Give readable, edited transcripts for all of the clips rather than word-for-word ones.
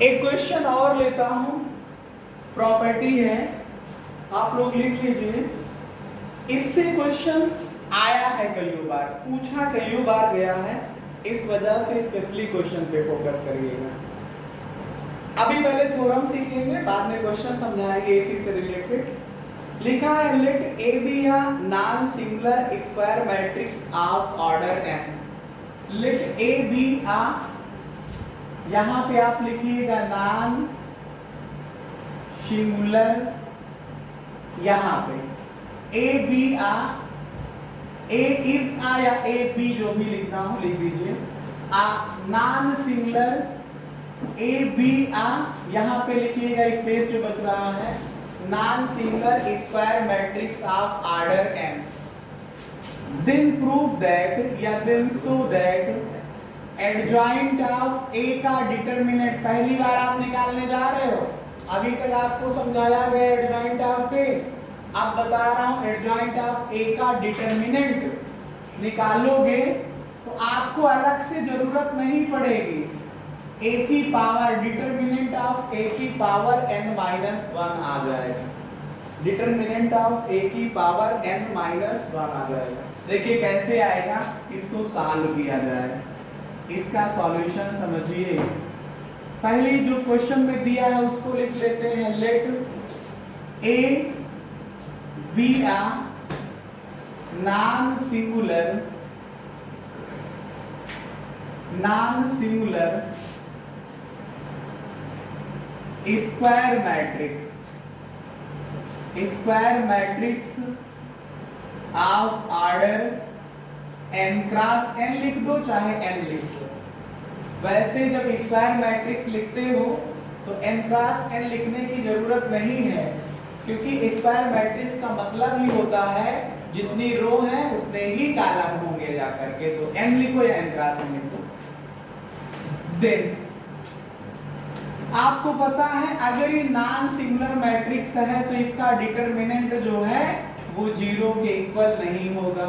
एक क्वेश्चन और लेता हूं, प्रॉपर्टी है, आप लोग लिख लीजिए। इससे क्वेश्चन आया है कई बार, पूछा कई बार गया है, इस वजह से स्पेशली क्वेश्चन पे फोकस करिएगा। अभी पहले थ्योरम सीखेंगे, बाद में क्वेश्चन समझाएंगे इसी से रिलेटेड। लिखा है let A be a non singular square matrix of order n। Let A be a, यहां पे आप लिखिएगा नॉन सिंगुलर, यहां पे A B uh, A is आ या ए बी जो भी लिखना हो लिख दीजिए। आ नॉन सिंगुलर ए बी आ, यहां पे लिखिएगा स्पेस जो बच रहा है, non singular square matrix of order n। Then prove that या then show that adjoint of A का डिटरमिनेंट, पहली बार आप निकालने जा रहे हो, अभी तक आपको समझाया गया एडजॉइंट ऑफ ए, अब बता रहा हूं एडजॉइंट ऑफ ए का डिटरमिनेंट निकालोगे तो आपको अलग से जरूरत नहीं पड़ेगी। ए की पावर, डिटरमिनेंट ऑफ ए की पावर n माइनस 1 आ जाएगा, डिटरमिनेंट ऑफ ए की पावर n माइनस 1 आ जाएगा। देखिए कैसे आएगा, इसको सॉल्व किया जाए, इसका सॉल्यूशन समझिए। पहले जो क्वेश्चन में दिया है उसको लिख लेते हैं। Let A B a non singular square matrix of order n cross n लिख दो चाहे n लिख दो। वैसे जब स्क्वायर मैट्रिक्स लिखते हो तो n क्रॉस n लिखने की जरूरत नहीं है, क्योंकि स्क्वायर मैट्रिक्स का मतलब ही होता है जितनी रो है उतने ही कॉलम होंगे जाकर के, तो n लिखो या n क्रॉस n लिखो। देन आपको पता है अगर ये नॉन सिंगुलर मैट्रिक्स है तो इसका डिटरमिनेंट जो है वो 0 के इक्वल नहीं होगा।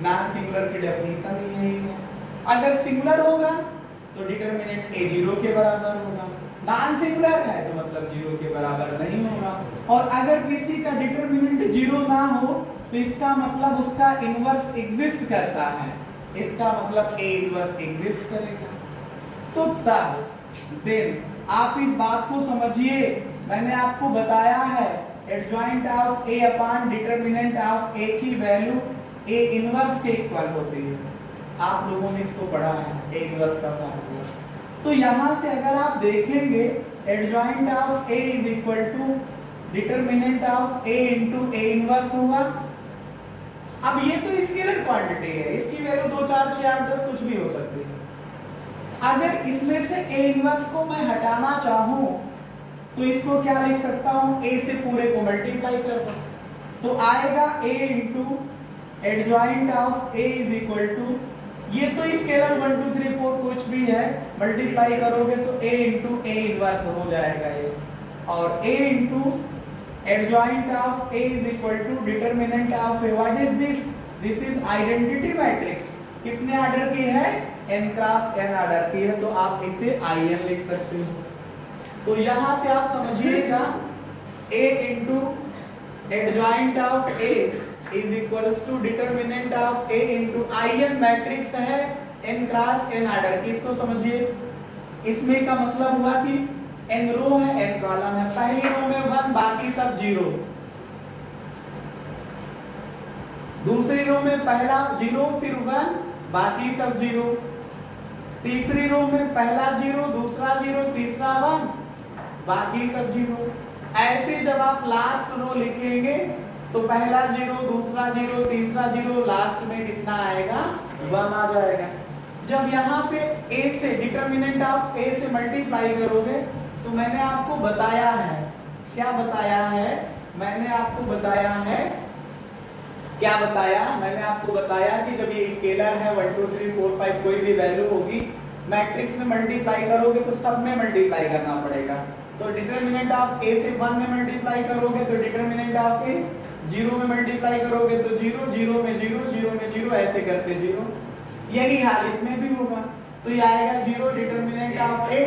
नॉन सिंगुलर की डेफिनेशन ही यही है। अगर सिंगुलर होगा तो डिटरमिनेंट ए 0 के बराबर होगा, नॉन सिंगुलर है तो मतलब 0 के बराबर नहीं होगा। और अगर किसी का डिटरमिनेंट 0 ना हो तो इसका मतलब उसका इनवर्स एग्जिस्ट करता है, इसका मतलब ए इनवर्स एग्जिस्ट करेगा। तो तब देन आप इस बात को समझिए, मैंने आपको बताया है adjoint of A upon determinant of A की वैल्यू ए इनवर्स के इक्वल होती है। आप लोगों ने इसको पढ़ा है ए इनवर्स का फार्मूला। तो यहां से अगर आप देखेंगे adjoint of A is equal to determinant of A into A inverse होगा। अब ये तो स्केलर क्वांटिटी है, इसकी वैल्यू 2 4 6 8 10 कुछ भी हो सकती है। अगर इसमें से ए इनवर्स को मैं हटाना चाहूं तो इसको क्या लिख सकता हूं, ए से पूरे को मल्टीप्लाई कर दो तो आएगा A into adjoint of A is equal to, ये तो स्केलर 1 2 3 4 कुछ भी है, मल्टीप्लाई करोगे तो a इंटू ए इनवर्स हो जाएगा ये, और a into adjoint of a is equal to determinant of a। What is this? This is identity matrix. कितने ऑर्डर की है? n क्रॉस n ऑर्डर की है, तो आप इसे in लिख सकते हो। तो यहां से आप समझिएगा a into adjoint of a is equals to determinant of a into in matrix है n क्रॉस n ऑर्डर की। इसको समझिए, इसमें का मतलब हुआ कि n रो है n कॉलम है, पहली रो में 1 बाकी सब 0, दूसरी रो में पहला 0 फिर 1 बाकी सब 0, तीसरी रो में पहला 0 दूसरा 0 तीसरा 1 बाकी सब 0। ऐसे जब आप लास्ट रो लिखेंगे तो पहला 0 दूसरा 0 तीसरा 0, लास्ट में कितना आएगा? 1 आ जाएगा। जब यहाँ पे a से डिटरमिनेंट ऑफ a से मल्टीप्लाई करोगे तो मैंने आपको बताया है, क्या बताया है? मैंने आपको बताया है, क्या बताया? मैंने आपको बताया कि जब ये स्केलर है 1 2 3 4 5 कोई भी वैल्यू होगी, मैट्रिक्स में मल्टीप्लाई करोगे तो सब में मल्टीप्लाई करना पड़ेगा। तो डिटरमिनेंट ऑफ a से 1 में मल्टीप्लाई करोगे तो डिटरमिनेंट ऑफ a, 0 में मल्टीप्लाई करोगे तो 0 0 में 0 0 में 0, ऐसे करते 0। यही हाल इसमें भी होगा, तो ये आएगा 0 डिटरमिनेंट ऑफ a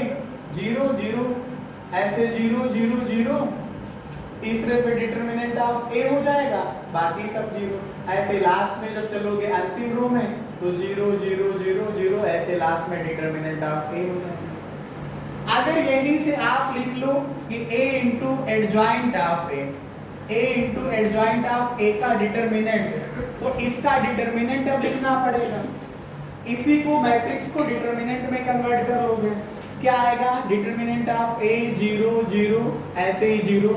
0 0 जीरो, ऐसे जीरो जीरो जीरो, तीसरे पे डिटरमिनेंट ऑफ ए हो जाएगा, बाकी सब जीरो। ऐसे लास्ट में जब चलोगे अंतिम रो में तो जीरो जीरो जीरो जीरो, ऐसे लास्ट में डिटरमिनेंट ऑफ ए हो जाएगा। अगर यहीं से आप लिख लो कि a into adjoint of A into adjoint of A का डिटरमिनेंट, तो इसका डिटरमिनेंट अब लिखना पड़ेगा। इसी को मैट्रिक्स को डिटरमिनेंट में कन्वर्ट कर लोगे, क्या आएगा? Determinant of A zero zero, ऐसे ही जीरो,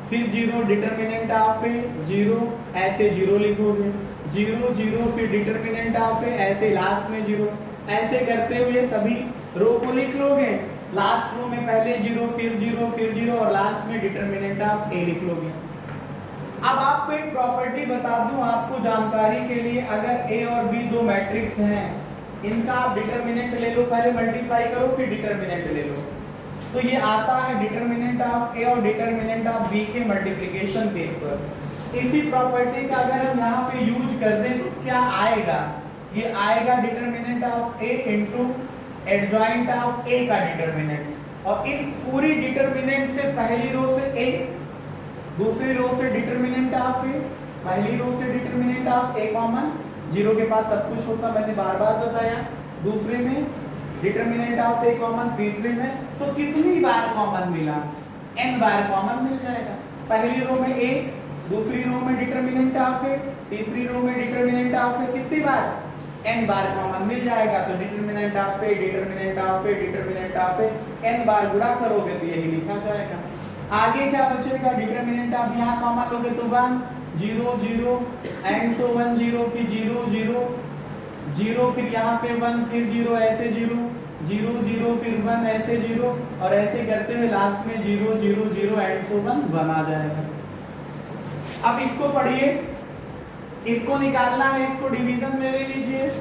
फिर zero, determinant of A zero, ऐसे जीरो लिखोगे, जीरो जीरो, फिर डिटरमिनेंट ऑफ ए, ऐसे लास्ट में जीरो। ऐसे करते हुए सभी रो को लिख लोगे। लास्ट रो में पहले जीरो, फिर जीरो, फिर जीरो, और लास्ट में डिटरमिनेंट ऑफ ए लिख लोगे। अब आपको एक प्रॉपर्टी बता दूं आपको जानकारी के लिए, अगर ए और बी दो मैट्रिक्स हैं, इनका आप डिटरमिनेंट ले लो, पहले मल्टीप्लाई करो फिर डिटरमिनेंट ले लो, तो ये आता है डिटरमिनेंट ऑफ ए और डिटरमिनेंट ऑफ बी के मल्टीप्लिकेशन के ऊपर। इसी प्रॉपर्टी का अगर हम यहाँ पे यूज कर दें तो क्या आएगा? ये आएगा determinant of A into adjoint of A का डिटरमिनेंट, और इस पूरी डिटरमिनेंट से पहली रो से ए, दूसरी रो से डिटरमिनेंट ऑफ ए, पहली रो से determinant of A common, zero के पास सब कुछ होता, मैंने बार बार बताया। दूसरे में डिटरमिनेंट ऑफ ए कॉमन, तीसरे में तो कितनी बार कॉमन मिला? n बार कॉमन मिल जाएगा। पहली रो में ए, दूसरी रो में डिटरमिनेंट ऑफ ए, तीसरी रो में डिटरमिनेंट ऑफ ए, कितनी बार? n बार कॉमन मिल जाएगा। तो determinant of A, determinant of A, determinant of A, n बार गुणा करोगे तो यही लिखा जाएगा। आगे क्या बचेगा? डिटरमिनेंट ऑफ यहाँ कॉमन लोगे तो 1 0 0 एंड सो 1 0, फिर 0 0 0, फिर यहाँ पे 1, फिर 0, ऐसे 0 0 0, फिर 1, ऐसे 0, और ऐसे करते हुए लास्ट में 0 0 0 एंड सो 1 आ जाएगा। अब इसको पढ़िए, इसको निकालना है, इसको डिवीजन में ले लीजिए।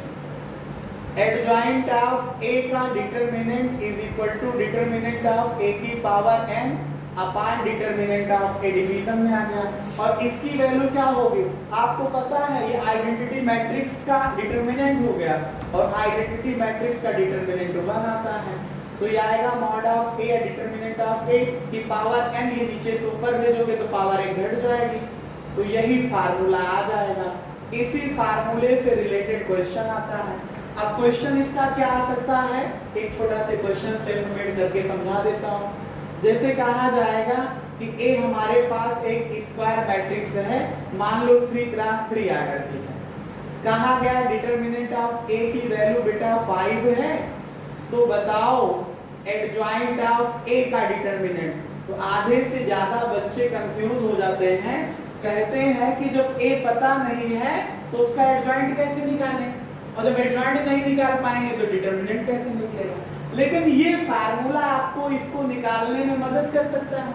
एडजॉइंट ऑफ ए का determinant is equal to determinant of A की power n upon determinant of A, division में आ गया। और इसकी वैल्यू क्या होगी? आपको पता है ये आइडेंटिटी मैट्रिक्स का डिटरमिनेंट हो गया, और आइडेंटिटी मैट्रिक्स का डिटरमिनेंट 1 आता है, तो ये आएगा mod of A determinant of A की पावर n, ये नीचे से ऊपर भेजोगे तो पावर 1 घट जाएगी, तो यही फार्मूला आ जाएगा। इसी फार्मूले से रिलेटेड क्वेश्चन आता है। अब क्वेश्चन इसका क्या आ सकता है? एक छोटा सा क्वेश्चन सेल्फ मेड करके समझा देता हूँ। जैसे कहा जाएगा कि ए हमारे पास एक स्क्वायर मैट्रिक्स है, मान लो 3 क्रॉस 3 आर्डर की है। कहा गया डिटरमिनेंट ऑफ ए की वैल्यू बेटा 5 है, तो बताओ एडजॉइंट ऑफ ए का डिटरमिनेंट। तो आधे से ज्यादा बच्चे कंफ्यूज हो जाते हैं, कहते हैं कि जब ए पता नहीं है तो उसका एडजॉइंट कैसे निकालें, और जब एडजॉइंट नहीं निकाल पाएंगे तो डिटरमिनेंट कैसे निकलेगा। लेकिन ये फार्मूला आपको इसको निकालने में मदद कर सकता है।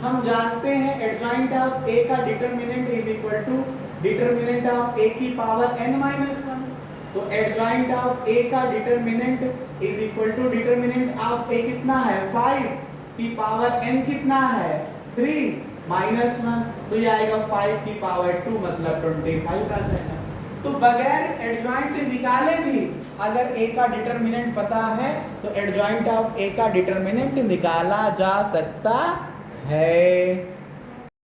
हम जानते हैं एडजॉइंट ऑफ ए का determinant is equal to determinant of A की पावर n-1, तो एडजॉइंट ऑफ ए का determinant is equal to determinant of A कितना है 5 की पावर n कितना है 3 -1, तो ये आएगा 5 की पावर 2 मतलब 25 आ जाएगा। तो बगैर एडजॉइंट निकाले भी अगर ए का डिटरमिनेंट पता है तो एडजॉइंट ऑफ ए का डिटरमिनेंट निकाला जा सकता है।